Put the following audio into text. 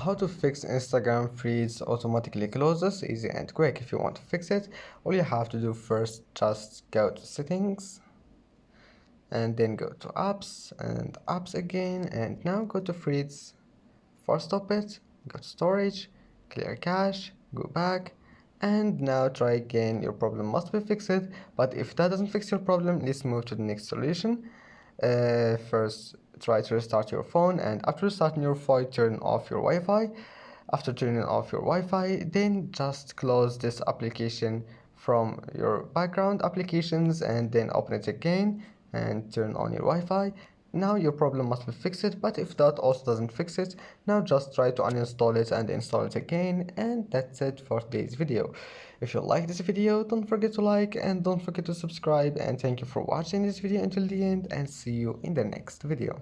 How to fix Instagram feeds automatically closes, easy and quick. If you want to fix it, all you have to do first, just go to settings and then go to apps and apps again, and now go to feeds. First stop it, go to storage, clear cache, go back, and now try again. Your problem must be fixed, but if that doesn't fix your problem, let's move to the next solution. First, try to restart your phone, and after restarting your phone, turn off your Wi-Fi. After turning off your Wi-Fi, then just close this application from your background applications and then open it again and turn on your Wi-Fi. Now your problem must be fixed, but if that also doesn't fix it, now just try to uninstall it and install it again, and that's it for today's video. If you like this video, don't forget to like and don't forget to subscribe, and thank you for watching this video until the end, and see you in the next video.